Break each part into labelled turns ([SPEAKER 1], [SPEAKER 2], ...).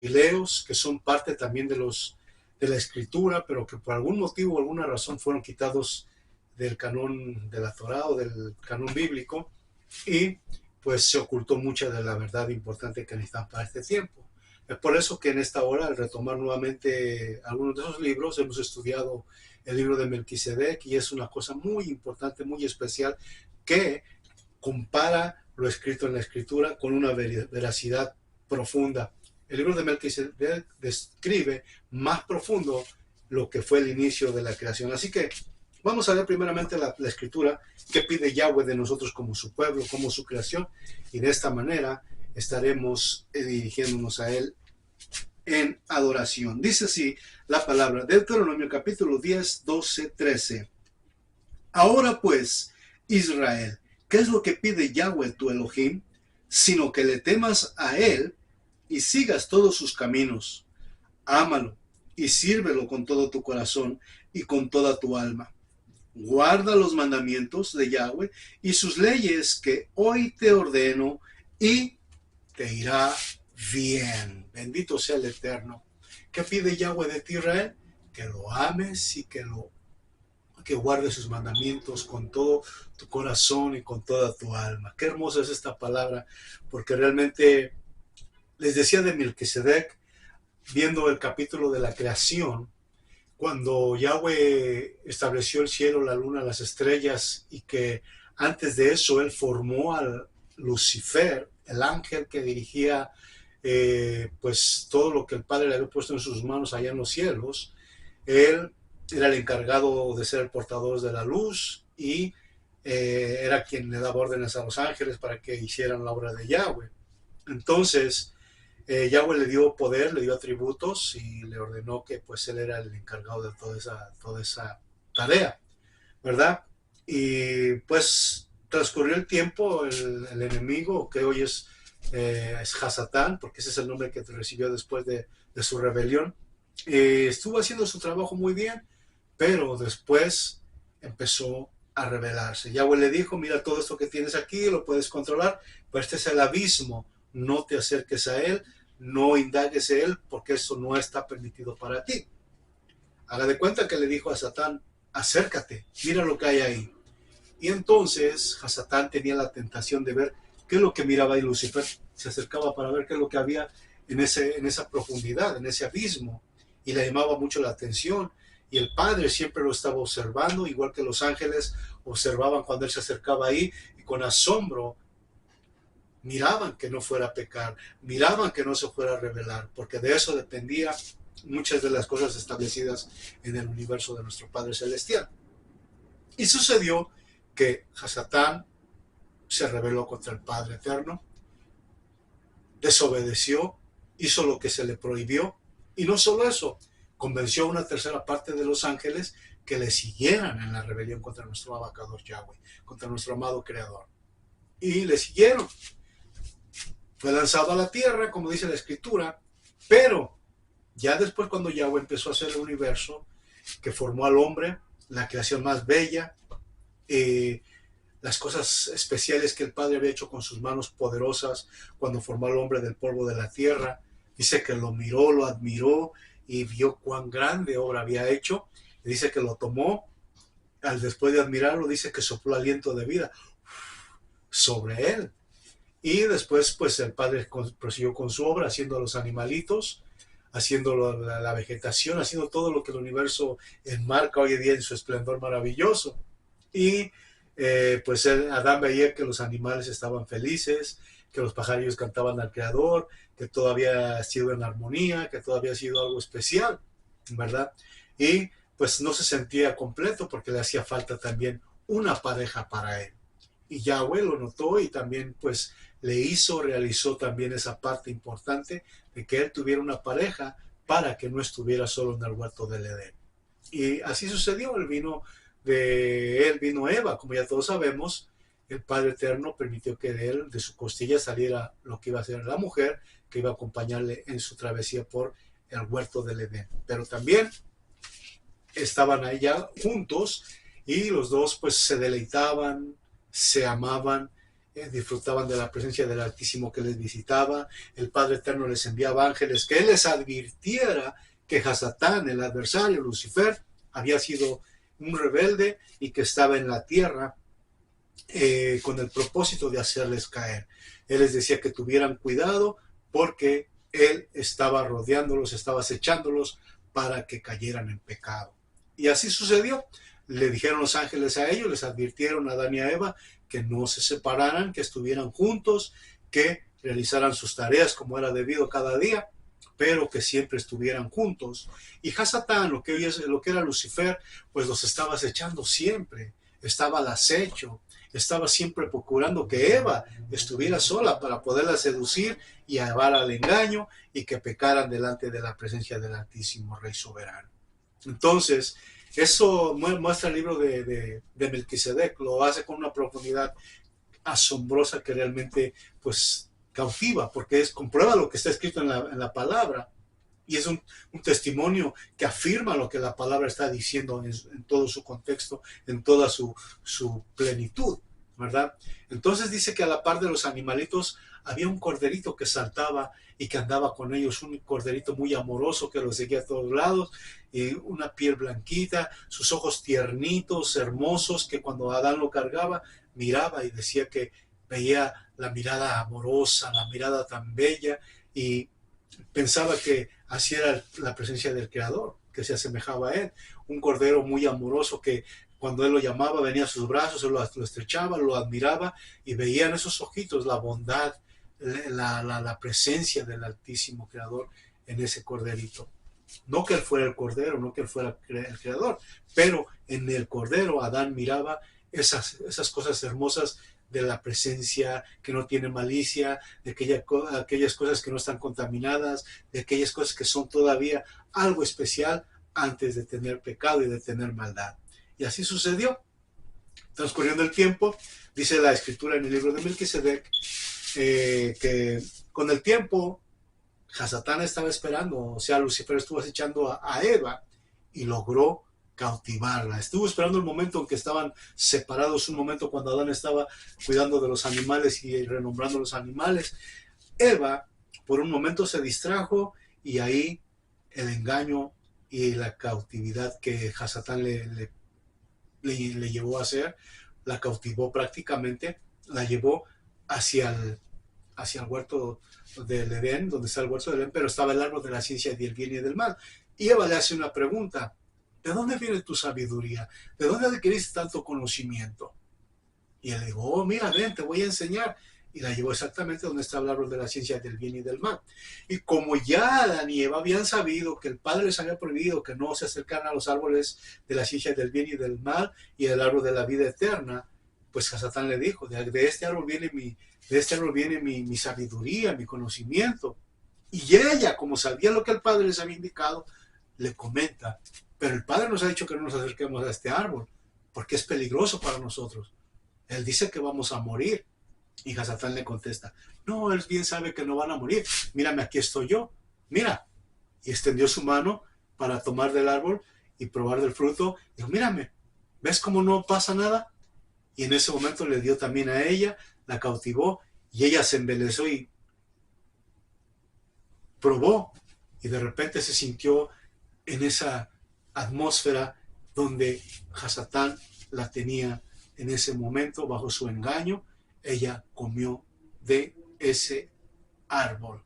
[SPEAKER 1] jubileos que son parte también de la escritura, pero que por algún motivo o alguna razón fueron quitados del canón de la Torá o del canón bíblico, y pues se ocultó mucha de la verdad importante que necesitan para este tiempo. Es por eso que en esta hora, al retomar nuevamente algunos de esos libros, hemos estudiado el libro de Melquisedec, y es una cosa muy importante, muy especial, que compara lo escrito en la escritura con una veracidad profunda. El libro de Melquisedec describe más profundo lo que fue el inicio de la creación. Así que vamos a ver primeramente la escritura, qué pide Yahweh de nosotros como su pueblo, como su creación, y de esta manera estaremos dirigiéndonos a él en adoración. Dice así la palabra, Deuteronomio capítulo 10, 12, 13. Ahora pues, Israel, ¿qué es lo que pide Yahweh tu Elohim? Sino que le temas a él y sigas todos sus caminos. Ámalo y sírvelo con todo tu corazón y con toda tu alma. Guarda los mandamientos de Yahweh y sus leyes que hoy te ordeno, y te irá bien. Bendito sea el Eterno. ¿Qué pide Yahweh de ti, Israel? Que lo ames y que guardes sus mandamientos con todo tu corazón y con toda tu alma. Qué hermosa es esta palabra, porque realmente les decía de Melquisedec, viendo el capítulo de la creación, cuando Yahweh estableció el cielo, la luna, las estrellas, y que antes de eso él formó al Lucifer, el ángel que dirigía pues todo lo que el Padre le había puesto en sus manos allá en los cielos. Él era el encargado de ser el portador de la luz, y era quien le daba órdenes a los ángeles para que hicieran la obra de Yahweh. Entonces Yahweh le dio poder, le dio atributos, y le ordenó que pues él era el encargado de toda esa tarea, ¿verdad? Y pues transcurrió el tiempo, el enemigo, que hoy es Hasatán, porque ese es el nombre que recibió después de su rebelión, estuvo haciendo su trabajo muy bien, pero después empezó a rebelarse. Yahweh le dijo, mira, todo esto que tienes aquí lo puedes controlar, pero este es el abismo, no te acerques a él, no indagues en él, porque eso no está permitido para ti. Haga de cuenta que le dijo a Satán, acércate, mira lo que hay ahí. Y entonces Hasatán tenía la tentación de ver qué es lo que miraba, y Lucifer se acercaba para ver qué es lo que había en esa profundidad, en ese abismo, y le llamaba mucho la atención. Y el Padre siempre lo estaba observando, igual que los ángeles observaban cuando él se acercaba ahí, y con asombro miraban que no fuera a pecar, miraban que no se fuera a rebelar, porque de eso dependía muchas de las cosas establecidas en el universo de nuestro Padre Celestial. Y sucedió que Hasatán se rebeló contra el Padre Eterno, desobedeció, hizo lo que se le prohibió, y no solo eso, convenció a una tercera parte de los ángeles que le siguieran en la rebelión contra nuestro abacador Yahweh, contra nuestro amado Creador. Y le siguieron. Fue lanzado a la tierra, como dice la Escritura, pero ya después, cuando Yahweh empezó a hacer el universo, que formó al hombre, la creación más bella, las cosas especiales que el Padre había hecho con sus manos poderosas cuando formó al hombre del polvo de la tierra, dice que lo miró, lo admiró, y vio cuán grande obra había hecho, y dice que lo tomó, después de admirarlo, dice que sopló aliento de vida sobre él. Y después pues el Padre prosiguió con su obra, haciendo a los animalitos, haciendo la vegetación, haciendo todo lo que el universo enmarca hoy en día en su esplendor maravilloso. Y pues Adán veía que los animales estaban felices, que los pajarillos cantaban al Creador, que todo había sido en armonía, que todo había sido algo especial, ¿verdad? Y pues no se sentía completo, porque le hacía falta también una pareja para él. Y Yahweh lo notó, y también pues realizó también esa parte importante de que él tuviera una pareja para que no estuviera solo en el huerto del Edén. Y así sucedió. Él vino Eva, como ya todos sabemos. El Padre Eterno permitió que de su costilla saliera lo que iba a ser la mujer que iba a acompañarle en su travesía por el huerto del Edén. Pero también estaban ahí ya juntos, y los dos pues se deleitaban, se amaban, disfrutaban de la presencia del Altísimo que les visitaba. El Padre Eterno les enviaba ángeles que Él les advirtiera que Hasatán, el adversario, Lucifer, había sido un rebelde y que estaba en la tierra con el propósito de hacerles caer. Él les decía que tuvieran cuidado porque Él estaba rodeándolos, estaba acechándolos para que cayeran en pecado. Y así sucedió. Le dijeron los ángeles a ellos, les advirtieron a Adán y a Eva que no se separaran, que estuvieran juntos, que realizaran sus tareas como era debido cada día, pero que siempre estuvieran juntos. Y Hasatán, lo que era Lucifer, pues los estaba acechando siempre, estaba al acecho, estaba siempre procurando que Eva estuviera sola para poderla seducir y llevar al engaño y que pecaran delante de la presencia del Altísimo Rey Soberano. Entonces, eso muestra el libro de Melquisedec, lo hace con una profundidad asombrosa que realmente pues cautiva, porque comprueba lo que está escrito en la palabra, y es un testimonio que afirma lo que la palabra está diciendo en todo su contexto, en toda su plenitud, ¿verdad? Entonces dice que a la par de los animalitos había un corderito que saltaba y que andaba con ellos, un corderito muy amoroso que los seguía a todos lados, y una piel blanquita, sus ojos tiernitos, hermosos, que cuando Adán lo cargaba, miraba y decía que veía la mirada amorosa, la mirada tan bella, y pensaba que así era la presencia del Creador, que se asemejaba a Él, un cordero muy amoroso que cuando Él lo llamaba venía a sus brazos, Él lo estrechaba, lo admiraba y veía en esos ojitos la bondad, la presencia del Altísimo Creador en ese corderito. No que Él fuera el cordero, no que Él fuera el Creador, pero en el cordero Adán miraba esas cosas hermosas de la presencia que no tiene malicia, de aquellas cosas que no están contaminadas, de aquellas cosas que son todavía algo especial antes de tener pecado y de tener maldad. Y así sucedió. Transcurriendo el tiempo, dice la escritura en el libro de Melquisedec, que con el tiempo Hasatán estaba esperando, o sea, Lucifer estuvo acechando a Eva y logró cautivarla. Estuvo esperando el momento en que estaban separados, un momento cuando Adán estaba cuidando de los animales y renombrando los animales. Eva por un momento se distrajo y ahí el engaño y la cautividad que Hasatán le llevó a hacer, la cautivó prácticamente, la llevó hacia el huerto del Edén, donde está el huerto del Edén, pero estaba el árbol de la ciencia del bien y del mal. Y Eva le hace una pregunta: ¿de dónde viene tu sabiduría? ¿De dónde adquiriste tanto conocimiento? Y él le dijo: oh, mira, ven, te voy a enseñar. Y la llevó exactamente donde está el árbol de la ciencia del bien y del mal. Y como ya Adán y Eva habían sabido que el Padre les había prohibido que no se acercaran a los árboles de la ciencia del bien y del mal y el árbol de la vida eterna, pues Hasatán le dijo: de este árbol viene mi sabiduría, mi conocimiento. Y ella, como sabía lo que el Padre les había indicado, le comenta: pero el Padre nos ha dicho que no nos acerquemos a este árbol porque es peligroso para nosotros. Él dice que vamos a morir. Y Hasatán le contesta: no, él bien sabe que no van a morir. Mírame, aquí estoy yo. Mira. Y extendió su mano para tomar del árbol y probar del fruto. Dijo: mírame, ¿ves cómo no pasa nada? Y en ese momento le dio también a ella, la cautivó y ella se embelesó y probó. Y de repente se sintió en esa atmósfera donde Hasatán la tenía en ese momento bajo su engaño. Ella comió de ese árbol.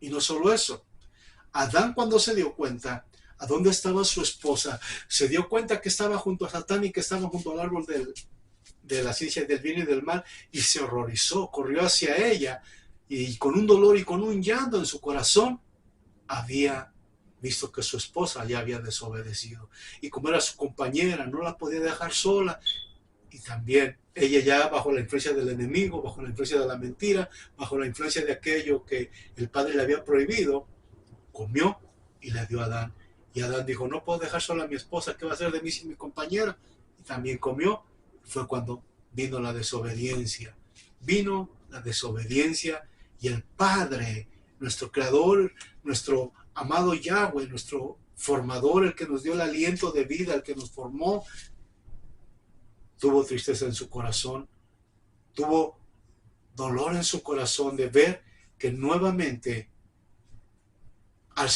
[SPEAKER 1] Y no solo eso, Adán, cuando se dio cuenta a dónde estaba su esposa, se dio cuenta que estaba junto a Satán y que estaba junto al árbol de la ciencia del bien y del mal, y se horrorizó, corrió hacia ella y con un dolor y con un llanto en su corazón había visto que su esposa ya había desobedecido, y como era su compañera no la podía dejar sola, y también ella ya bajo la influencia del enemigo, bajo la influencia de la mentira, bajo la influencia de aquello que el padre le había prohibido, comió y le dio a Adán. Y Adán dijo: no puedo dejar sola a mi esposa, ¿qué va a hacer de mí sin mi compañera? Y también comió. Fue cuando vino la desobediencia. Vino la desobediencia y el Padre, nuestro Creador, nuestro amado Yahweh, nuestro formador, el que nos dio el aliento de vida, el que nos formó, tuvo tristeza en su corazón, tuvo dolor en su corazón de ver que nuevamente a la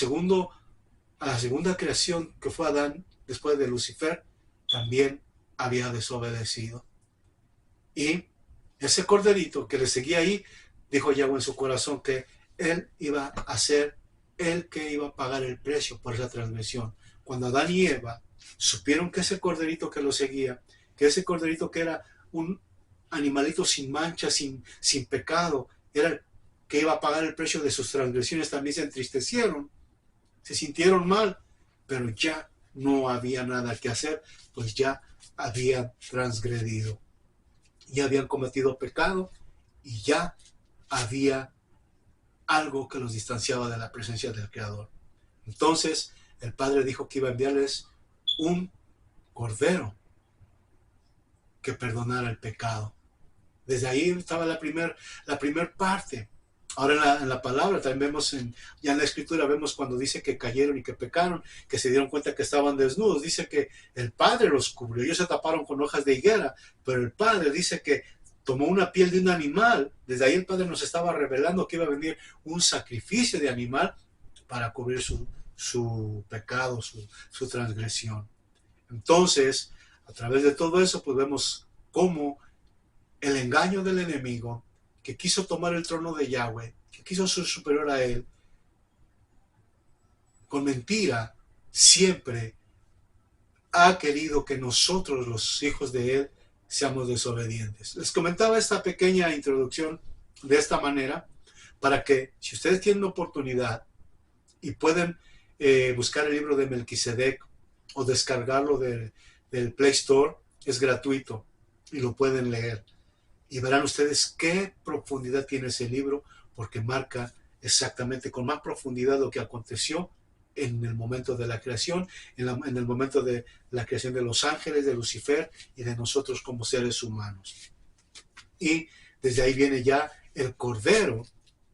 [SPEAKER 1] segunda creación que fue Adán después de Lucifer, también había desobedecido. Y ese corderito que le seguía ahí, dijo Yahweh en su corazón que él iba a ser el que iba a pagar el precio por esa transgresión. Cuando Adán y Eva supieron que ese corderito que lo seguía, que ese corderito que era un animalito sin mancha, sin pecado, era el que iba a pagar el precio de sus transgresiones, también se entristecieron, se sintieron mal, pero ya no había nada que hacer, pues ya habían transgredido, ya habían cometido pecado y ya había algo que los distanciaba de la presencia del Creador. Entonces el Padre dijo que iba a enviarles un cordero que perdonara el pecado. Desde ahí estaba la primer parte. Ahora en la palabra también vemos, ya en la escritura vemos cuando dice que cayeron y que pecaron, que se dieron cuenta que estaban desnudos. Dice que el Padre los cubrió. Ellos se taparon con hojas de higuera, pero el Padre dice que tomó una piel de un animal. Desde ahí el Padre nos estaba revelando que iba a venir un sacrificio de animal para cubrir su pecado, su transgresión. Entonces, a través de todo eso, pues vemos cómo el engaño del enemigo, que quiso tomar el trono de Yahweh, que quiso ser superior a él, con mentira, siempre ha querido que nosotros, los hijos de él, seamos desobedientes. Les comentaba esta pequeña introducción de esta manera, para que si ustedes tienen oportunidad y pueden buscar el libro de Melquisedec o descargarlo del Play Store, es gratuito y lo pueden leer. Y verán ustedes qué profundidad tiene ese libro, porque marca exactamente con más profundidad lo que aconteció en el momento de la creación, en el momento de la creación de los ángeles, de Lucifer y de nosotros como seres humanos. Y desde ahí viene ya el Cordero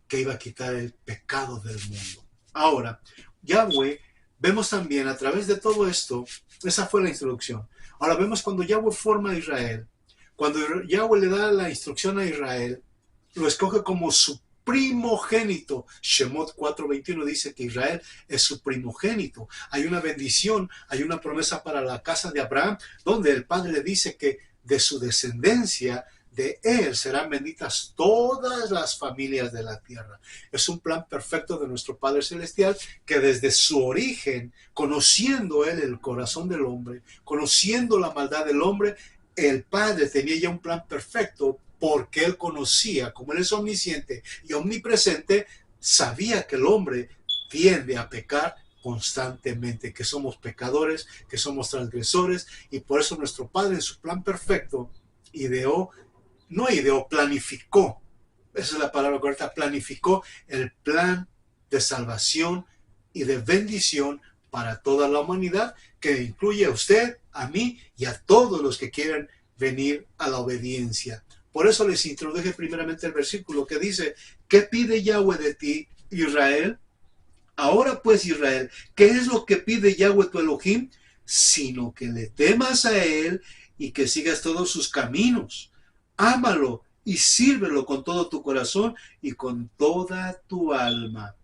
[SPEAKER 1] que iba a quitar el pecado del mundo. Ahora, Yahweh, vemos también a través de todo esto, esa fue la introducción. Ahora vemos cuando Yahweh forma a Israel. Cuando Yahweh le da la instrucción a Israel, lo escoge como su primogénito. Shemot 4:21 dice que Israel es su primogénito. Hay una bendición, hay una promesa para la casa de Abraham, donde el Padre le dice que de su descendencia, de él serán benditas todas las familias de la tierra. Es un plan perfecto de nuestro Padre Celestial, que desde su origen, conociendo él el corazón del hombre, conociendo la maldad del hombre, el Padre tenía ya un plan perfecto, porque él conocía, como él es omnisciente y omnipresente, sabía que el hombre tiende a pecar constantemente, que somos pecadores, que somos transgresores, y por eso nuestro Padre en su plan perfecto planificó, esa es la palabra correcta, planificó el plan de salvación y de bendición para toda la humanidad, que incluye a usted, a mí y a todos los que quieran venir a la obediencia. Por eso les introduje primeramente el versículo que dice: ¿qué pide Yahweh de ti, Israel? Ahora pues, Israel, ¿qué es lo que pide Yahweh tu Elohim? Sino que le temas a él y que sigas todos sus caminos. Ámalo y sírvelo con todo tu corazón y con toda tu alma.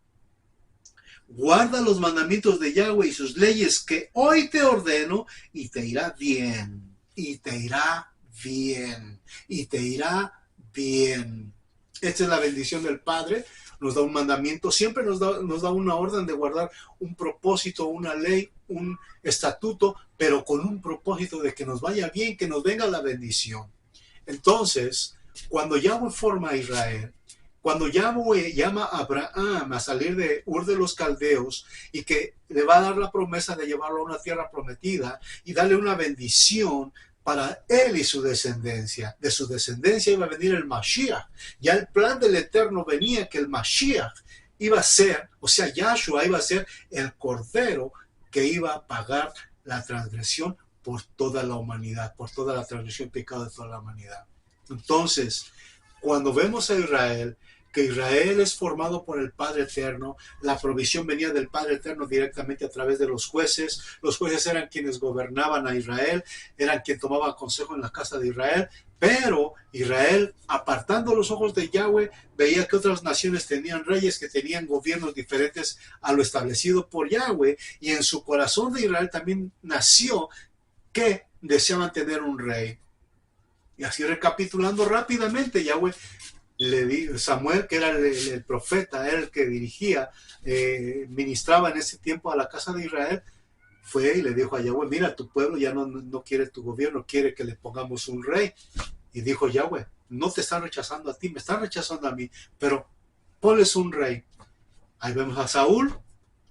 [SPEAKER 1] Guarda los mandamientos de Yahweh y sus leyes que hoy te ordeno, y te irá bien, y te irá bien, y te irá bien. Esta es la bendición del Padre. Nos da un mandamiento, siempre nos da una orden de guardar un propósito, una ley, un estatuto, pero con un propósito de que nos vaya bien, que nos venga la bendición. Entonces, cuando Yahweh forma a Israel, cuando Yahweh llama a Abraham a salir de Ur de los Caldeos y que le va a dar la promesa de llevarlo a una tierra prometida y darle una bendición para él y su descendencia. De su descendencia iba a venir el Mashiach. Ya el plan del Eterno venía que el Mashiach iba a ser, o sea, Yahshua iba a ser el Cordero que iba a pagar la transgresión por toda la humanidad, por toda la transgresión y pecado de toda la humanidad. Entonces, cuando vemos a Israel que Israel es formado por el Padre Eterno. La provisión venía del Padre Eterno directamente a través de los jueces. Los jueces eran quienes gobernaban a Israel, eran quienes tomaban consejo en la casa de Israel. Pero Israel, apartando los ojos de Yahweh, veía que otras naciones tenían reyes, que tenían gobiernos diferentes a lo establecido por Yahweh. Y en su corazón de Israel también nació que deseaban tener un rey. Y así, recapitulando rápidamente, Yahweh le dijo, Samuel, que era el profeta, era el que dirigía, ministraba en ese tiempo a la casa de Israel, fue y le dijo a Yahweh: mira, tu pueblo ya no quiere tu gobierno, quiere que le pongamos un rey. Y dijo Yahweh: no te están rechazando a ti, me están rechazando a mí, pero ponles un rey. Ahí vemos a Saúl,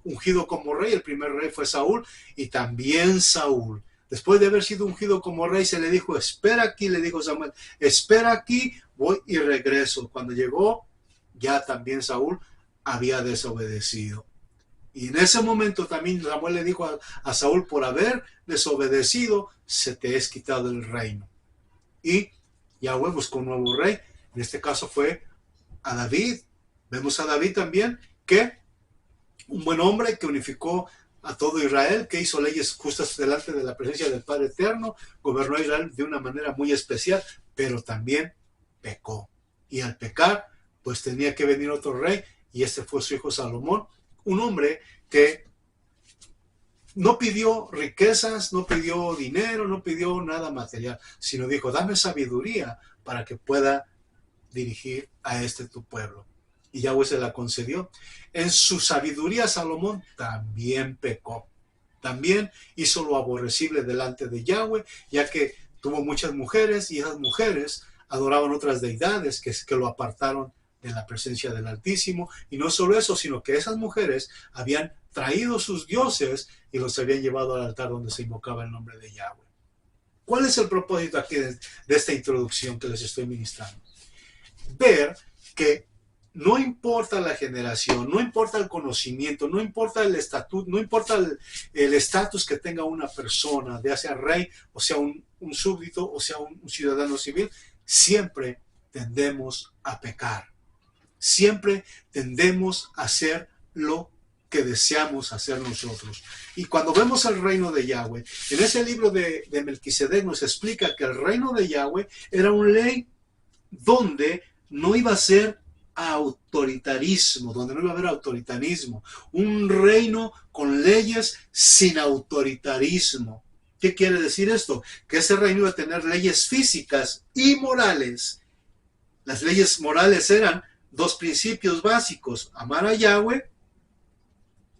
[SPEAKER 1] ungido como rey. El primer rey fue Saúl, y también Saúl, después de haber sido ungido como rey, se le dijo: espera aquí, le dijo Samuel, espera aquí, voy y regreso. Cuando llegó, ya también Saúl había desobedecido. Y en ese momento también Samuel le dijo a Saúl: por haber desobedecido, se te es quitado el reino. Y Yahweh buscó un nuevo rey. En este caso fue a David. Vemos a David también, que un buen hombre que unificó a todo Israel, que hizo leyes justas delante de la presencia del Padre Eterno, gobernó a Israel de una manera muy especial, pero también pecó. Y al pecar, pues tenía que venir otro rey, y este fue su hijo Salomón, un hombre que no pidió riquezas, no pidió dinero, no pidió nada material, sino dijo: dame sabiduría para que pueda dirigir a tu pueblo. Y Yahweh se la concedió. En su sabiduría, Salomón también pecó. También hizo lo aborrecible delante de Yahweh, ya que tuvo muchas mujeres, y esas mujeres adoraban otras deidades que lo apartaron de la presencia del Altísimo. Y no solo eso, sino que esas mujeres habían traído sus dioses y los habían llevado al altar donde se invocaba el nombre de Yahweh. ¿Cuál es el propósito aquí de esta introducción que les estoy ministrando? Ver que no importa la generación, no importa el conocimiento, no importa el estatus, no importa el estatus que tenga una persona, ya sea rey, o sea un súbdito, o sea un ciudadano civil, siempre tendemos a pecar. Siempre tendemos a hacer lo que deseamos hacer nosotros. Y cuando vemos el reino de Yahweh, en ese libro de Melquisedec nos explica que el reino de Yahweh era una ley donde no iba a ser autoritarismo, donde no iba a haber autoritarismo, un reino con leyes sin autoritarismo. ¿Qué quiere decir esto? Que ese reino iba a tener leyes físicas y morales. Las leyes morales eran dos principios básicos: amar a Yahweh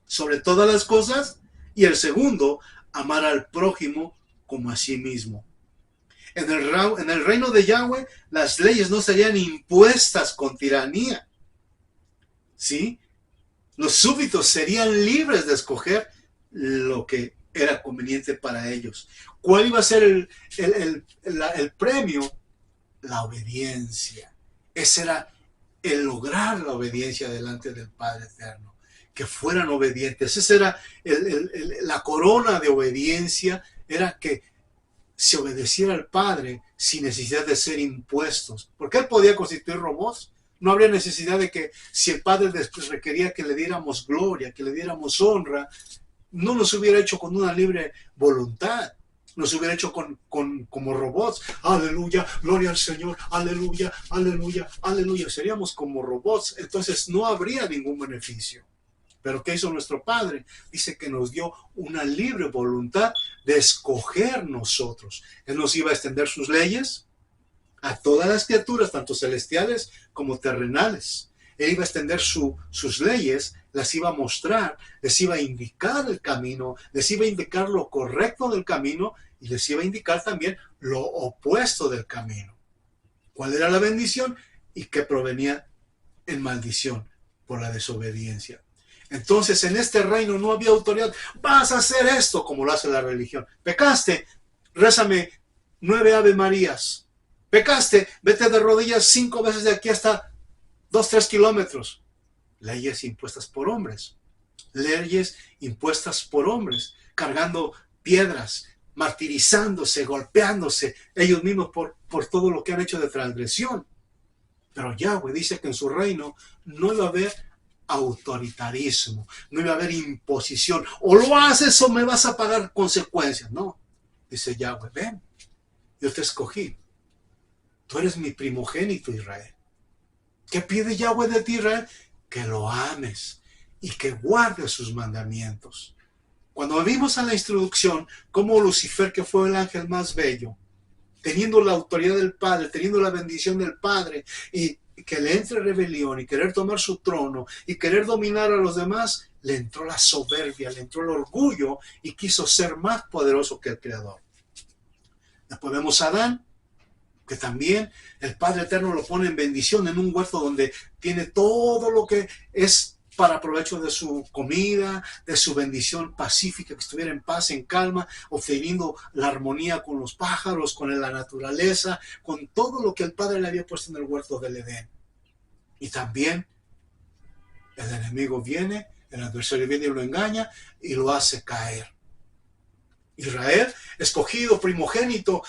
[SPEAKER 1] sobre todas las cosas, y el segundo, amar al prójimo como a sí mismo. En el reino de Yahweh, las leyes no serían impuestas con tiranía, ¿sí? Los súbditos serían libres de escoger lo que era conveniente para ellos. ¿Cuál iba a ser el premio? La obediencia. Ese era el lograr la obediencia delante del Padre Eterno. Que fueran obedientes. Esa era la corona de obediencia, era que se obedeciera al Padre sin necesidad de ser impuestos. Porque Él podía constituir robots. No habría necesidad de que, si el Padre después requería que le diéramos gloria, que le diéramos honra, no nos hubiera hecho con una libre voluntad. Nos hubiera hecho como robots. Aleluya, gloria al Señor, aleluya, aleluya, aleluya. Seríamos como robots. Entonces no habría ningún beneficio. Pero ¿qué hizo nuestro Padre? Dice que nos dio una libre voluntad de escoger nosotros. Él nos iba a extender sus leyes a todas las criaturas, tanto celestiales como terrenales. Él iba a extender sus leyes, las iba a mostrar, les iba a indicar el camino, les iba a indicar lo correcto del camino, y les iba a indicar también lo opuesto del camino. ¿Cuál era la bendición? Y qué provenía en maldición por la desobediencia. Entonces, en este reino no había autoridad. Vas a hacer esto, como lo hace la religión. Pecaste, rézame 9 Ave Marías. Pecaste, vete de rodillas 5 veces de aquí hasta 2-3 kilómetros. Leyes impuestas por hombres. Leyes impuestas por hombres, cargando piedras, martirizándose, golpeándose ellos mismos por todo lo que han hecho de transgresión. Pero Yahweh dice que en su reino no iba a haber autoritarismo, no iba a haber imposición. O lo haces o me vas a pagar consecuencias. No, dice Yahweh, ven, yo te escogí. Tú eres mi primogénito, Israel. ¿Qué pide Yahweh de ti, Israel? Que lo ames y que guardes sus mandamientos. Cuando vimos en la introducción cómo Lucifer, que fue el ángel más bello, teniendo la autoridad del Padre, teniendo la bendición del Padre, y que le entre rebelión y querer tomar su trono y querer dominar a los demás, le entró la soberbia, le entró el orgullo y quiso ser más poderoso que el Creador. Después vemos a Adán, que también el Padre Eterno lo pone en bendición en un huerto donde tiene todo lo que es para provecho de su comida, de su bendición pacífica, que estuviera en paz, en calma, obteniendo la armonía con los pájaros, con la naturaleza, con todo lo que el Padre le había puesto en el huerto del Edén. Y también el enemigo viene, el adversario viene y lo engaña y lo hace caer. Israel, escogido, primogénito,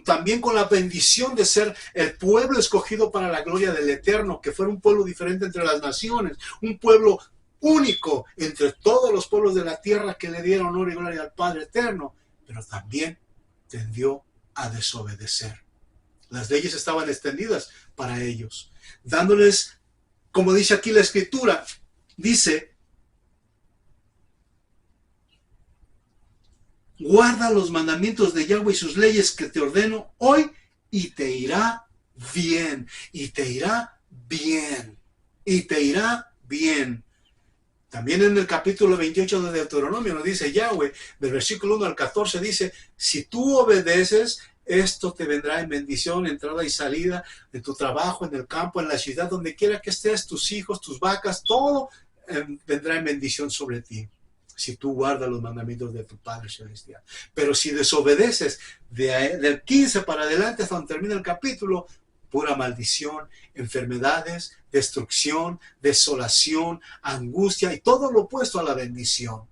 [SPEAKER 1] también con la bendición de ser el pueblo escogido para la gloria del Eterno, que fuera un pueblo diferente entre las naciones, un pueblo único entre todos los pueblos de la tierra que le dieron honor y gloria al Padre Eterno, pero también tendió a desobedecer. Las leyes estaban extendidas para ellos, dándoles, como dice aquí la Escritura, dice: guarda los mandamientos de Yahweh y sus leyes que te ordeno hoy y te irá bien, y te irá bien, y te irá bien. También en el capítulo 28 de Deuteronomio nos dice Yahweh, del versículo 1 al 14 dice: si tú obedeces, esto te vendrá en bendición, entrada y salida, en tu trabajo, en el campo, en la ciudad, donde quiera que estés, tus hijos, tus vacas, todo vendrá en bendición sobre ti, si tú guardas los mandamientos de tu Padre Celestial. Pero si desobedeces, del 15 para adelante hasta donde termina el capítulo, pura maldición, enfermedades, destrucción, desolación, angustia y todo lo opuesto a la bendición.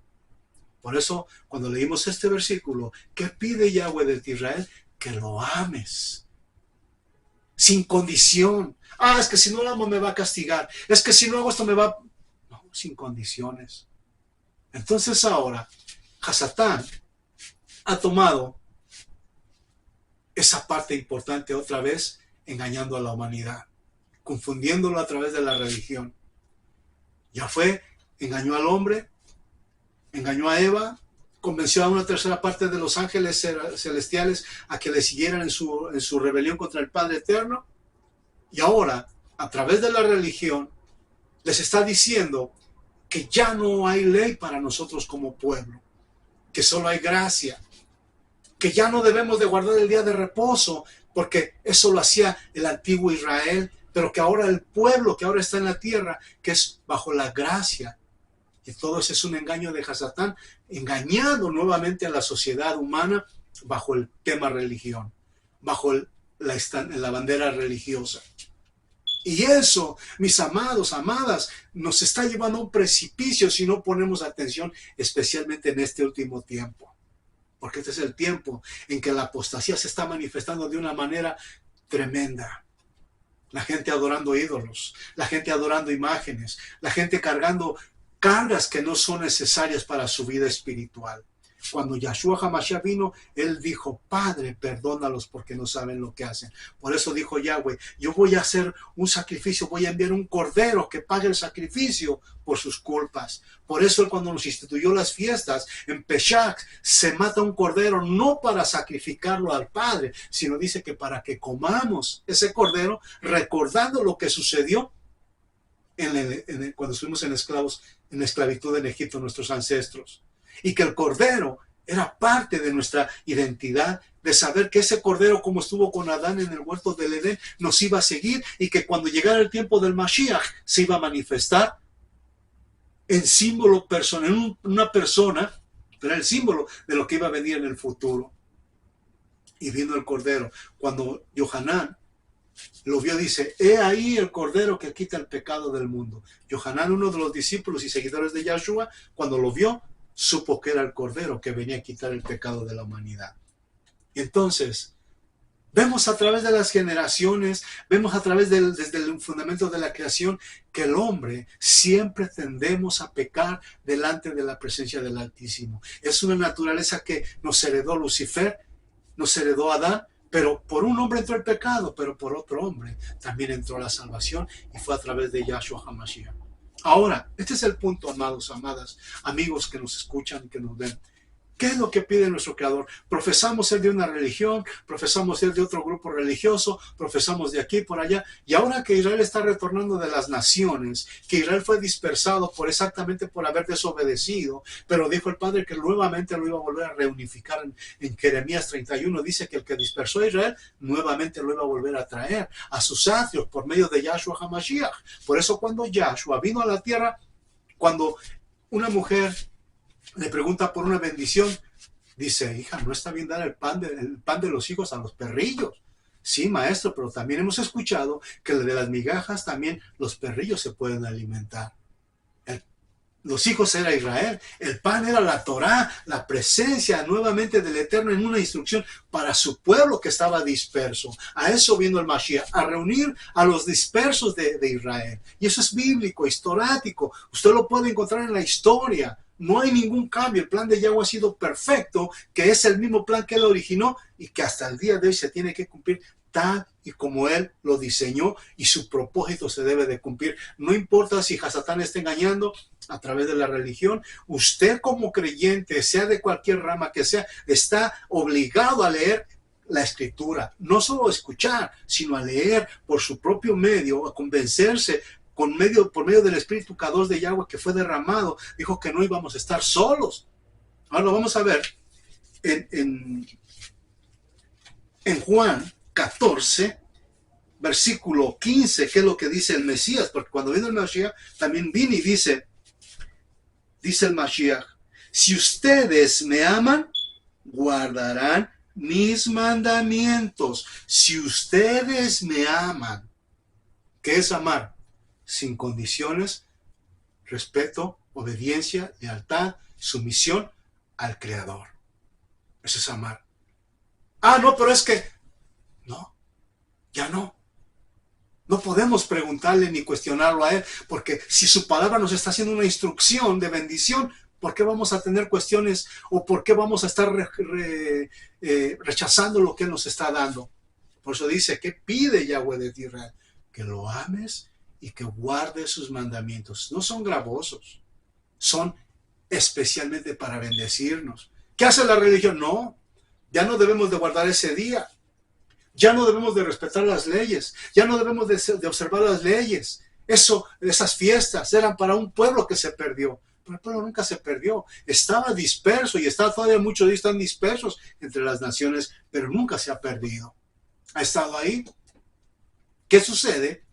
[SPEAKER 1] Por eso, cuando leímos este versículo, ¿qué pide Yahweh de Israel? Que lo ames, sin condición. Es que si no lo amo me va a castigar. Es que si no hago esto me va... No, sin condiciones. Entonces ahora, Hasatán ha tomado esa parte importante otra vez, engañando a la humanidad, confundiéndolo a través de la religión. Ya fue, engañó al hombre, engañó a Eva, convenció a una tercera parte de los ángeles celestiales a que le siguieran en su rebelión contra el Padre Eterno. Y ahora, a través de la religión, les está diciendo que ya no hay ley para nosotros como pueblo, que solo hay gracia, que ya no debemos de guardar el día de reposo, porque eso lo hacía el antiguo Israel, pero que ahora el pueblo que ahora está en la tierra, que es bajo la gracia. Y todo eso es un engaño de Hasatán, engañando nuevamente a la sociedad humana bajo el tema religión, bajo la bandera religiosa. Y eso, mis amados, amadas, nos está llevando a un precipicio si no ponemos atención, especialmente en este último tiempo. Porque este es el tiempo en que la apostasía se está manifestando de una manera tremenda. La gente adorando ídolos, la gente adorando imágenes, la gente cargando cargas que no son necesarias para su vida espiritual. Cuando Yahshua HaMashiach vino, él dijo: Padre, perdónalos porque no saben lo que hacen. Por eso dijo Yahweh: yo voy a hacer un sacrificio, voy a enviar un cordero que pague el sacrificio por sus culpas. Por eso cuando nos instituyó las fiestas, en Pesach se mata un cordero no para sacrificarlo al Padre, sino dice que para que comamos ese cordero recordando lo que sucedió cuando estuvimos en esclavitud en Egipto, nuestros ancestros. Y que el cordero era parte de nuestra identidad, de saber que ese cordero, como estuvo con Adán en el huerto del Edén, nos iba a seguir, y que cuando llegara el tiempo del Mashiach se iba a manifestar en símbolo personal, en una persona, era el símbolo de lo que iba a venir en el futuro. Y vino el cordero. Cuando Yohanan lo vio, dice: he ahí el cordero que quita el pecado del mundo. Yohanan, uno de los discípulos y seguidores de Yahshua, cuando lo vio, supo que era el cordero que venía a quitar el pecado de la humanidad. Y entonces vemos a través de las generaciones, vemos a través desde el fundamento de la creación, que el hombre siempre tendemos a pecar delante de la presencia del Altísimo. Es una naturaleza que nos heredó Lucifer, nos heredó Adán, pero por un hombre entró el pecado, pero por otro hombre también entró la salvación, y fue a través de Yahshua HaMashiach. Ahora, este es el punto, amados, amadas, amigos que nos escuchan y que nos ven. ¿Qué es lo que pide nuestro Creador? Profesamos ser de una religión, profesamos ser de otro grupo religioso, profesamos de aquí por allá, y ahora que Israel está retornando de las naciones, que Israel fue dispersado exactamente por haber desobedecido, pero dijo el Padre que nuevamente lo iba a volver a reunificar. En Jeremías 31 dice que el que dispersó a Israel nuevamente lo iba a volver a traer a sus atrios por medio de Yahshua HaMashiach. Por eso cuando Yahshua vino a la tierra, cuando una mujer le pregunta por una bendición, dice: hija, no está bien dar el pan de los hijos a los perrillos. Sí, maestro, pero también hemos escuchado que de las migajas también los perrillos se pueden alimentar. Los hijos era Israel, el pan era la Torá, la presencia nuevamente del Eterno en una instrucción para su pueblo que estaba disperso. A eso vino el Mashiach, a reunir a los dispersos de Israel. Y eso es bíblico, historático. Usted lo puede encontrar en la historia. No hay ningún cambio. El plan de Yahweh ha sido perfecto, que es el mismo plan que él originó y que hasta el día de hoy se tiene que cumplir tal y como él lo diseñó, y su propósito se debe de cumplir. No importa si Hasatán está engañando a través de la religión, usted como creyente, sea de cualquier rama que sea, está obligado a leer la Escritura, no solo a escuchar, sino a leer por su propio medio, a convencerse por medio del Espíritu Kadosh de Yahweh que fue derramado. Dijo que no íbamos a estar solos. Ahora lo vamos a ver en Juan 14, versículo 15, que es lo que dice el Mesías, porque cuando vino el Mashiach, también vino y dice el Mashiach: si ustedes me aman, guardarán mis mandamientos. Si ustedes me aman, ¿qué es amar? Sin condiciones, respeto, obediencia, lealtad, sumisión al Creador. Eso es amar. Ah, no, pero es que no, ya no. No podemos preguntarle ni cuestionarlo a él, porque si su palabra nos está haciendo una instrucción de bendición, ¿por qué vamos a tener cuestiones o por qué vamos a estar rechazando lo que él nos está dando? Por eso dice: ¿qué pide Yahweh de ti, Israel? Que lo ames y que guardes sus mandamientos. No son gravosos, son especialmente para bendecirnos. ¿Qué hace la religión? No, ya no debemos de guardar ese día. Ya no debemos de respetar las leyes, ya no debemos de observar las leyes. Esas fiestas eran para un pueblo que se perdió, pero el pueblo nunca se perdió. Estaba disperso y todavía muchos de ellos están dispersos entre las naciones, pero nunca se ha perdido. Ha estado ahí. ¿Qué sucede?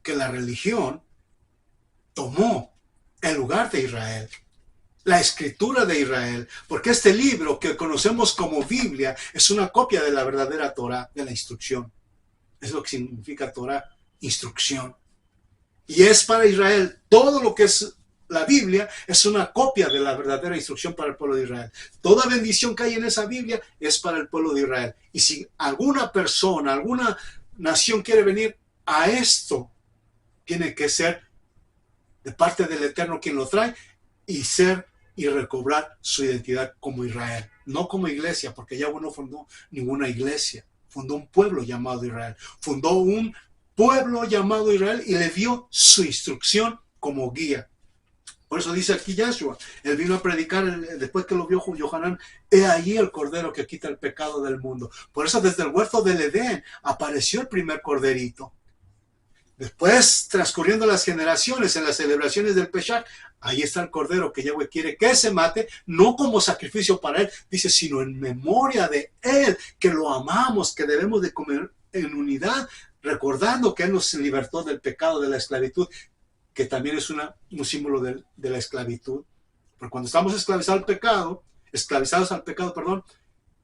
[SPEAKER 1] Que la religión tomó el lugar de Israel, la escritura de Israel, porque este libro que conocemos como Biblia es una copia de la verdadera Torah, de la instrucción. Es lo que significa Torah, instrucción. Y es para Israel. Todo lo que es la Biblia es una copia de la verdadera instrucción para el pueblo de Israel. Toda bendición que hay en esa Biblia es para el pueblo de Israel. Y si alguna persona, alguna nación quiere venir a esto, tiene que ser de parte del Eterno quien lo trae y recobrar su identidad como Israel, no como iglesia, porque Yahweh no fundó ninguna iglesia, fundó un pueblo llamado Israel, fundó un pueblo llamado Israel y le dio su instrucción como guía. Por eso dice aquí Yahshua, él vino a predicar después que lo vio Yohanan: he ahí el cordero que quita el pecado del mundo. Por eso desde el huerto del Edén apareció el primer corderito. Después, transcurriendo las generaciones, en las celebraciones del Pesach, ahí está el cordero que Yahweh quiere que se mate, no como sacrificio para él, dice, sino en memoria de él, que lo amamos, que debemos de comer en unidad, recordando que él nos libertó del pecado, de la esclavitud, que también es un símbolo de la esclavitud. Porque cuando estamos esclavizados al pecado,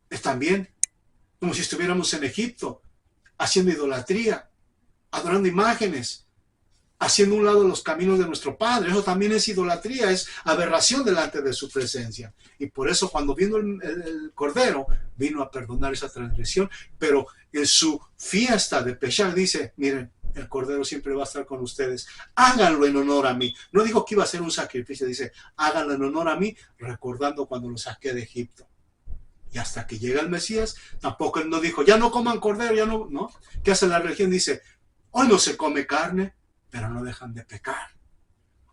[SPEAKER 1] es también como si estuviéramos en Egipto, haciendo idolatría, adorando imágenes, haciendo a un lado los caminos de nuestro Padre. Eso también es idolatría, es aberración delante de su presencia. Y por eso cuando vino el Cordero, vino a perdonar esa transgresión, pero en su fiesta de Pesach dice: miren, el Cordero siempre va a estar con ustedes. Háganlo en honor a mí. No dijo que iba a ser un sacrificio, dice, háganlo en honor a mí, recordando cuando lo saqué de Egipto. Y hasta que llega el Mesías, tampoco él no dijo, ya no coman cordero, ya no, ¿no? ¿Qué hace la religión? Dice, hoy no se come carne, pero no dejan de pecar.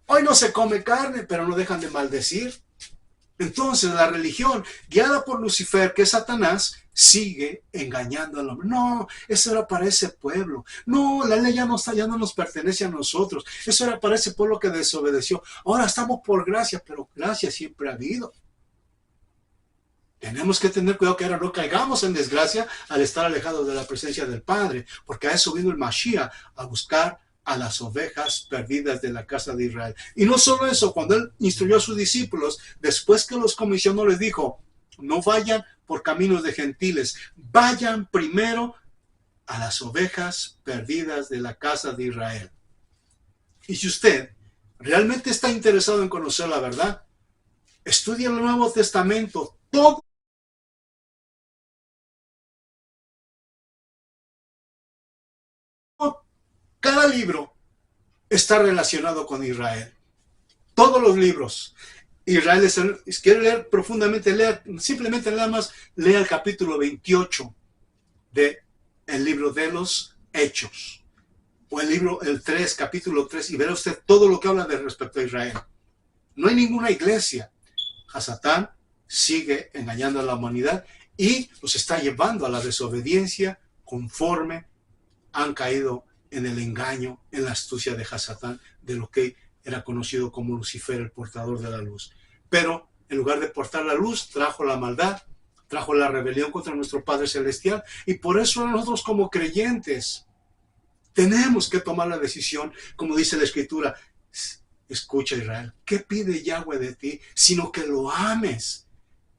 [SPEAKER 1] Hoy no se come carne, pero no dejan de maldecir. Entonces la religión, guiada por Lucifer, que es Satanás, sigue engañando al hombre. No, eso era para ese pueblo. No, la ley ya no nos pertenece a nosotros. Eso era para ese pueblo que desobedeció. Ahora estamos por gracia, pero gracia siempre ha habido. Tenemos que tener cuidado que ahora no caigamos en desgracia al estar alejados de la presencia del Padre, porque a eso vino el Mashiach, a buscar a las ovejas perdidas de la casa de Israel. Y no solo eso, cuando él instruyó a sus discípulos, después que los comisionó, les dijo, no vayan por caminos de gentiles, vayan primero a las ovejas perdidas de la casa de Israel. Y si usted realmente está interesado en conocer la verdad, estudie el Nuevo Testamento, todo. Cada libro está relacionado con Israel. Todos los libros. Israel es el, si quiere leer profundamente, lea, simplemente nada más lea el capítulo 28 del libro de los Hechos. O el libro, el 3, capítulo 3, y verá usted todo lo que habla de respecto a Israel. No hay ninguna iglesia. Hasatán sigue engañando a la humanidad y los está llevando a la desobediencia conforme han caído en el engaño, en la astucia de Hasatán, de lo que era conocido como Lucifer, el portador de la luz. Pero en lugar de portar la luz, trajo la maldad, trajo la rebelión contra nuestro Padre Celestial. Y por eso nosotros como creyentes tenemos que tomar la decisión, como dice la Escritura, escucha Israel, ¿qué pide Yahweh de ti? Sino que lo ames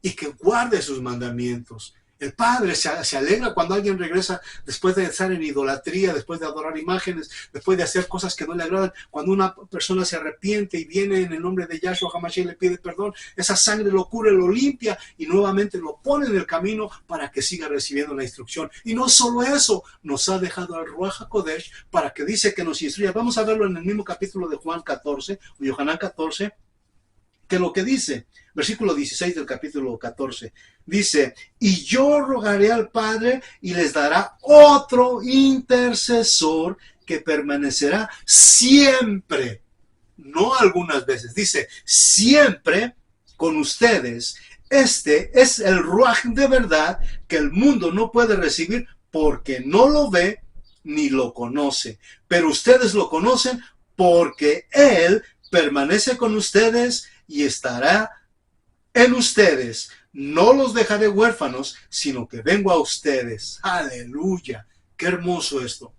[SPEAKER 1] y que guardes sus mandamientos. El Padre se alegra cuando alguien regresa después de estar en idolatría, después de adorar imágenes, después de hacer cosas que no le agradan. Cuando una persona se arrepiente y viene en el nombre de Yahshua HaMashiach y le pide perdón, esa sangre lo cura, lo limpia y nuevamente lo pone en el camino para que siga recibiendo la instrucción. Y no solo eso, nos ha dejado al Ruach HaKodesh para que dice que nos instruya. Vamos a verlo en el mismo capítulo de Juan 14, o Yohanan 14, que lo que dice, versículo 16 del capítulo 14, dice, y yo rogaré al Padre y les dará otro intercesor que permanecerá siempre, no algunas veces, dice, siempre con ustedes. Este es el Ruach de verdad que el mundo no puede recibir porque no lo ve ni lo conoce, pero ustedes lo conocen porque Él permanece con ustedes y estará en ustedes. No los dejaré huérfanos, sino que vengo a ustedes. Aleluya. Qué hermoso esto.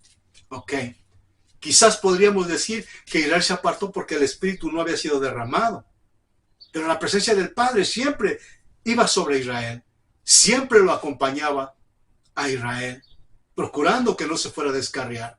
[SPEAKER 1] Ok. Quizás podríamos decir que Israel se apartó porque el Espíritu no había sido derramado. Pero la presencia del Padre siempre iba sobre Israel. Siempre lo acompañaba a Israel, procurando que no se fuera a descarriar.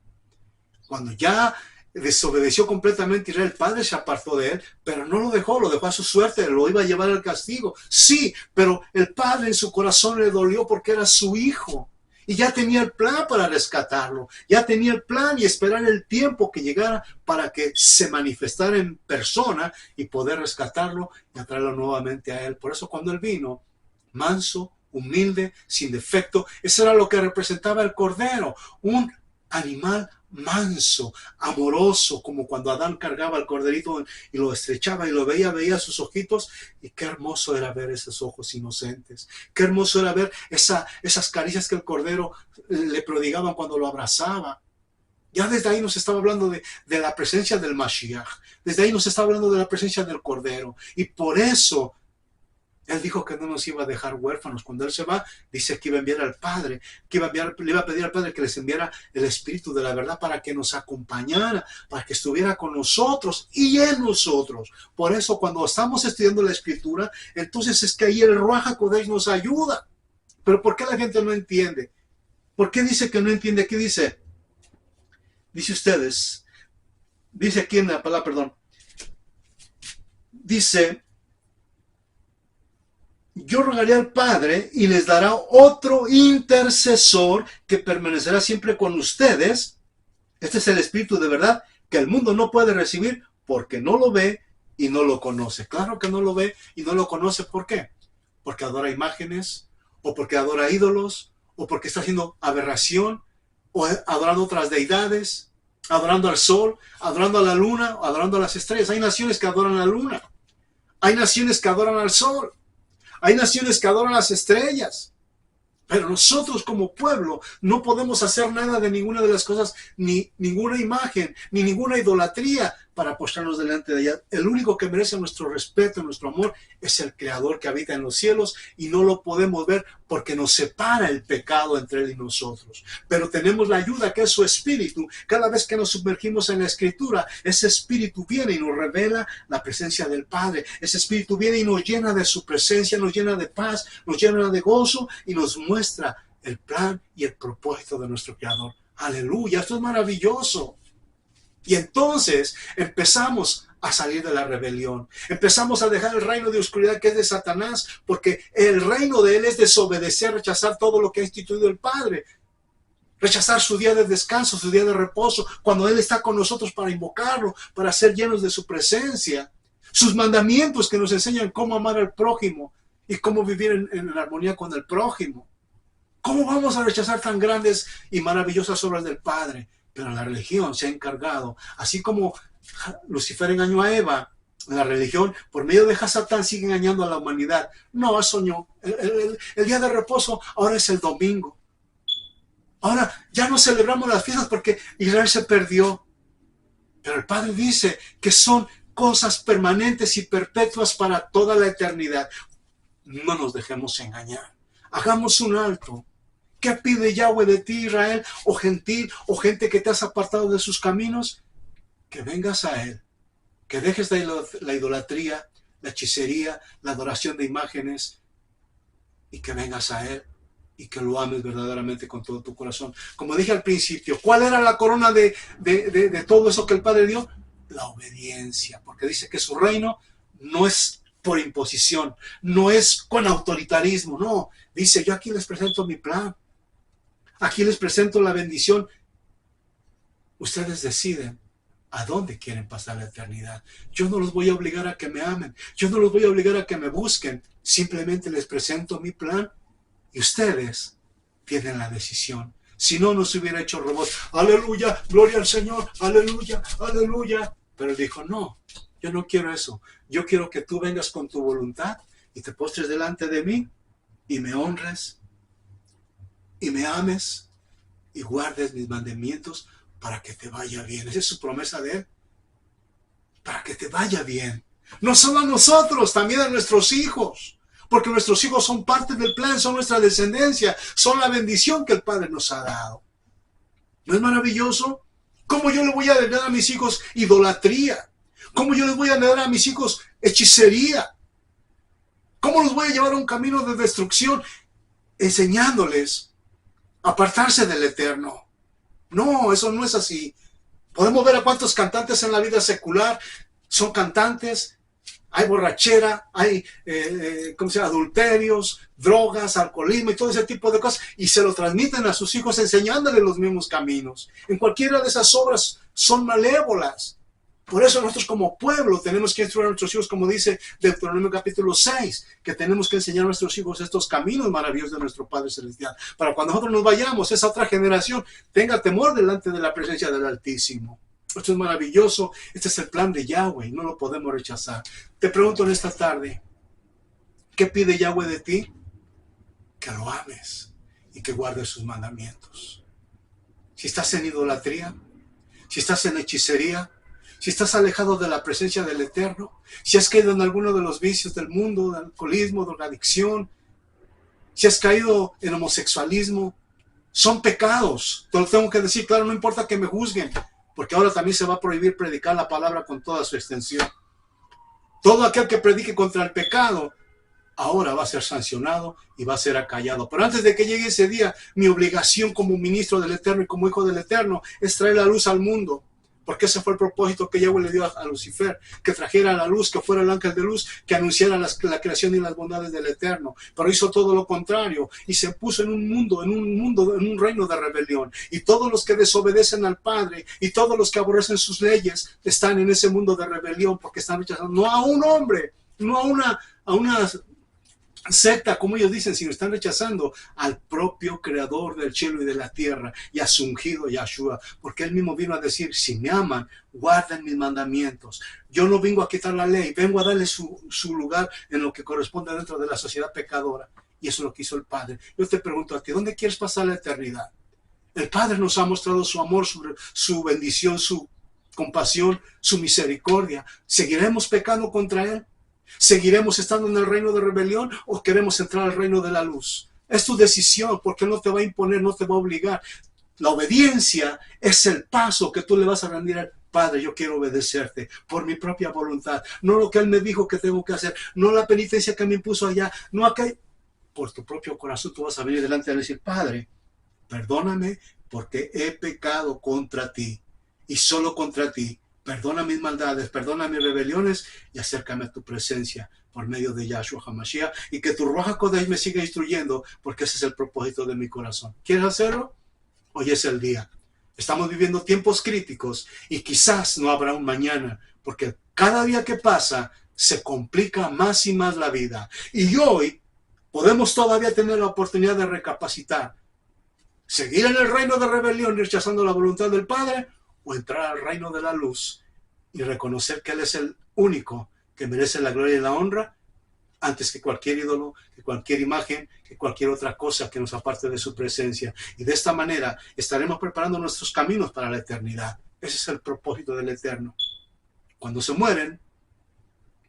[SPEAKER 1] Cuando ya desobedeció completamente Israel, el Padre se apartó de él, pero no lo dejó a su suerte, lo iba a llevar al castigo. Sí, pero el Padre en su corazón le dolió porque era su hijo. Y ya tenía el plan para rescatarlo. Ya tenía el plan y esperar el tiempo que llegara para que se manifestara en persona y poder rescatarlo y atraerlo nuevamente a él. Por eso cuando él vino, manso, humilde, sin defecto, eso era lo que representaba el Cordero. Un animal manso, amoroso, como cuando Adán cargaba al corderito y lo estrechaba y lo veía sus ojitos, y qué hermoso era ver esos ojos inocentes, qué hermoso era ver esas caricias que el cordero le prodigaban cuando lo abrazaba. Ya desde ahí nos estaba hablando de la presencia del Mashiach, desde ahí nos estaba hablando de la presencia del Cordero, y por eso Él dijo que no nos iba a dejar huérfanos. Cuando Él se va, dice que iba a enviar al Padre, le iba a pedir al Padre que les enviara el Espíritu de la verdad para que nos acompañara, para que estuviera con nosotros y en nosotros. Por eso cuando estamos estudiando la Escritura, entonces es que ahí el Ruach HaKodesh nos ayuda. Pero ¿por qué la gente no entiende? ¿Por qué dice que no entiende? ¿Qué dice? Dice ustedes, dice aquí en la palabra, perdón, dice, yo rogaré al Padre y les dará otro intercesor que permanecerá siempre con ustedes. Este es el espíritu de verdad que el mundo no puede recibir porque no lo ve y no lo conoce. Claro que no lo ve y no lo conoce. ¿Por qué? Porque adora imágenes, o porque adora ídolos, o porque está haciendo aberración, o adorando otras deidades, adorando al sol, adorando a la luna, adorando a las estrellas. Hay naciones que adoran a la luna. Hay naciones que adoran al sol. Hay naciones que adoran las estrellas. Pero nosotros como pueblo no podemos hacer nada de ninguna de las cosas, ni ninguna imagen, ni ninguna idolatría para postrarnos delante de ella. El único que merece nuestro respeto, nuestro amor, es el Creador que habita en los cielos, y no lo podemos ver porque nos separa el pecado entre Él y nosotros. Pero tenemos la ayuda que es su Espíritu. Cada vez que nos sumergimos en la Escritura, ese Espíritu viene y nos revela la presencia del Padre. Ese Espíritu viene y nos llena de su presencia, nos llena de paz, nos llena de gozo y nos muestra el plan y el propósito de nuestro Creador. Aleluya, esto es maravilloso. Y entonces empezamos a salir de la rebelión. Empezamos a dejar el reino de oscuridad que es de Satanás, porque el reino de él es desobedecer, rechazar todo lo que ha instituido el Padre. Rechazar su día de descanso, su día de reposo, cuando Él está con nosotros para invocarlo, para ser llenos de su presencia. Sus mandamientos que nos enseñan cómo amar al prójimo y cómo vivir en armonía con el prójimo. ¿Cómo vamos a rechazar tan grandes y maravillosas obras del Padre? Pero la religión se ha encargado, así como Lucifer engañó a Eva, la religión, por medio de Satán, sigue engañando a la humanidad. No, eso no. El día de reposo ahora es el domingo. Ahora ya no celebramos las fiestas porque Israel se perdió. Pero el Padre dice que son cosas permanentes y perpetuas para toda la eternidad. No nos dejemos engañar. Hagamos un alto. ¿Qué pide Yahweh de ti, Israel, o gentil, o gente que te has apartado de sus caminos? Que vengas a Él, que dejes la idolatría, la hechicería, la adoración de imágenes, y que vengas a Él, y que lo ames verdaderamente con todo tu corazón. Como dije al principio, ¿cuál era la corona de todo eso que el Padre dio? La obediencia, porque dice que su reino no es por imposición, no es con autoritarismo, no. Dice, yo aquí les presento mi plan. Aquí les presento la bendición. Ustedes deciden a dónde quieren pasar la eternidad. Yo no los voy a obligar a que me amen. Yo no los voy a obligar a que me busquen. Simplemente les presento mi plan y ustedes tienen la decisión. Si no, no se hubiera hecho robot. Aleluya, gloria al Señor. Aleluya, aleluya. Pero él dijo, no, yo no quiero eso. Yo quiero que tú vengas con tu voluntad y te postres delante de mí y me honres y me ames y guardes mis mandamientos para que te vaya bien. Esa es su promesa de Él. Para que te vaya bien. No solo a nosotros, también a nuestros hijos. Porque nuestros hijos son parte del plan, son nuestra descendencia, son la bendición que el Padre nos ha dado. ¿No es maravilloso? ¿Cómo yo le voy a heredar a mis hijos idolatría? ¿Cómo yo les voy a heredar a mis hijos hechicería? ¿Cómo los voy a llevar a un camino de destrucción? Enseñándoles a apartarse del Eterno. No, eso no es así. Podemos ver a cuántos cantantes en la vida secular son cantantes. Hay borrachera, hay adulterios, drogas, alcoholismo y todo ese tipo de cosas. Y se lo transmiten a sus hijos enseñándoles los mismos caminos. En cualquiera de esas obras son malévolas. Por eso nosotros como pueblo tenemos que instruir a nuestros hijos, como dice Deuteronomio capítulo 6, que tenemos que enseñar a nuestros hijos estos caminos maravillosos de nuestro Padre Celestial. Para cuando nosotros nos vayamos, esa otra generación tenga temor delante de la presencia del Altísimo. Esto es maravilloso. Este es el plan de Yahweh. No lo podemos rechazar. Te pregunto en esta tarde, ¿qué pide Yahweh de ti? Que lo ames y que guardes sus mandamientos. Si estás en idolatría, si estás en hechicería, si estás alejado de la presencia del Eterno, si has caído en alguno de los vicios del mundo, del alcoholismo, de la adicción, si has caído en homosexualismo, son pecados. Te lo tengo que decir, claro, no importa que me juzguen, porque ahora también se va a prohibir predicar la palabra con toda su extensión. Todo aquel que predique contra el pecado, ahora va a ser sancionado y va a ser acallado. Pero antes de que llegue ese día, mi obligación como ministro del Eterno y como hijo del Eterno es traer la luz al mundo. porque ese fue el propósito que Yahweh le dio a Lucifer, que trajera la luz, que fuera el ángel de luz, que anunciara la creación y las bondades del Eterno. Pero hizo todo lo contrario y se puso en un reino de rebelión. Y todos los que desobedecen al Padre y todos los que aborrecen sus leyes están en ese mundo de rebelión, porque están rechazando no a un hombre, no a una secta, como ellos dicen, sino están rechazando al propio creador del cielo y de la tierra y a su ungido Yahshua, porque él mismo vino a decir: si me aman, guarden mis mandamientos. Yo no vengo a quitar la ley, vengo a darle su lugar en lo que corresponde dentro de la sociedad pecadora. Y eso es lo que hizo el Padre. Yo te pregunto a ti, ¿dónde quieres pasar la eternidad? El Padre nos ha mostrado su amor, su bendición, su compasión, su misericordia. ¿Seguiremos pecando contra él? ¿Seguiremos estando en el reino de rebelión o queremos entrar al reino de la luz? Es tu decisión, porque no te va a imponer, no te va a obligar. La obediencia es el paso que tú le vas a rendir al Padre. Yo quiero obedecerte por mi propia voluntad, no lo que Él me dijo que tengo que hacer, no la penitencia que me impuso allá, no acá. Por tu propio corazón tú vas a venir delante de Él y decir: Padre, perdóname porque he pecado contra ti y solo contra ti. Perdona mis maldades, perdona mis rebeliones y acércame a tu presencia por medio de Yahshua HaMashiach, y que tu Ruach HaKodesh me siga instruyendo, porque ese es el propósito de mi corazón. ¿Quieres hacerlo? Hoy es el día. Estamos viviendo tiempos críticos y quizás no habrá un mañana, porque cada día que pasa se complica más y más la vida. Y hoy podemos todavía tener la oportunidad de recapacitar. Seguir en el reino de rebelión rechazando la voluntad del Padre, o entrar al reino de la luz y reconocer que Él es el único que merece la gloria y la honra antes que cualquier ídolo, que cualquier imagen, que cualquier otra cosa que nos aparte de su presencia. Y de esta manera estaremos preparando nuestros caminos para la eternidad. Ese es el propósito del Eterno. Cuando se mueren,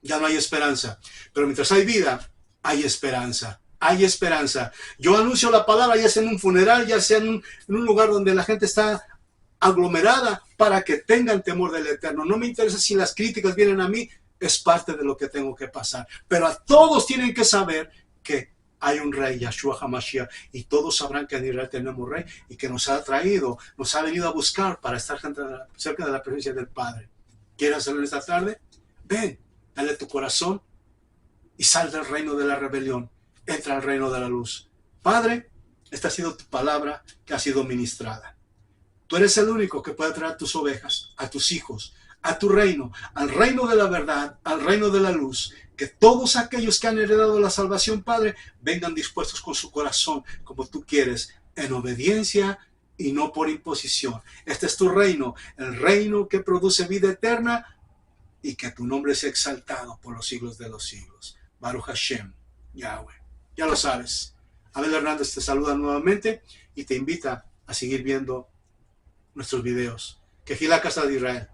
[SPEAKER 1] ya no hay esperanza. Pero mientras hay vida, hay esperanza. Hay esperanza. Yo anuncio la palabra, ya sea en un funeral, ya sea en un lugar donde la gente está aglomerada, para que tengan temor del Eterno. No me interesa si las críticas vienen a mí, es parte de lo que tengo que pasar. Pero a todos tienen que saber que hay un rey, Yahshua HaMashiach, y todos sabrán que en Israel tenemos rey y que nos ha traído, nos ha venido a buscar para estar cerca de la presencia del Padre. ¿Quieres hacerlo esta tarde? Ven, dale tu corazón y sal del reino de la rebelión. Entra al reino de la luz. Padre, esta ha sido tu palabra que ha sido ministrada. Tú eres el único que puede traer tus ovejas, a tus hijos, a tu reino, al reino de la verdad, al reino de la luz. Que todos aquellos que han heredado la salvación, Padre, vengan dispuestos con su corazón, como tú quieres, en obediencia y no por imposición. Este es tu reino, el reino que produce vida eterna, y que tu nombre sea exaltado por los siglos de los siglos. Baruch Hashem, Yahweh. Ya lo sabes. Abel Hernández te saluda nuevamente y te invita a seguir viendo nuestros videos. Quejilá, Casa de Israel.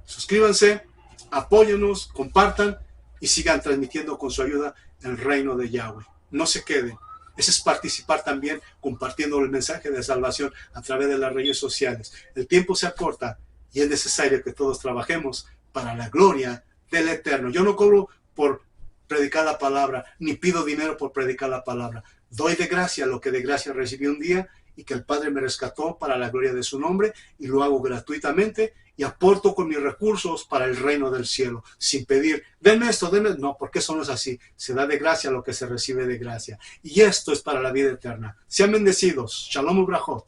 [SPEAKER 1] Suscríbanse, apóyennos, compartan y sigan transmitiendo con su ayuda el reino de Yahweh. No se queden. Ese es participar también compartiendo el mensaje de salvación a través de las redes sociales. El tiempo se acorta y es necesario que todos trabajemos para la gloria del Eterno. Yo no cobro por predicar la palabra, ni pido dinero por predicar la palabra. Doy de gracia lo que de gracia recibí un día, y que el Padre me rescató para la gloria de su nombre, y lo hago gratuitamente y aporto con mis recursos para el reino del cielo, sin pedir, denme esto, denme. No, porque eso no es así. Se da de gracia lo que se recibe de gracia. Y esto es para la vida eterna. Sean bendecidos. Shalom ubrajot.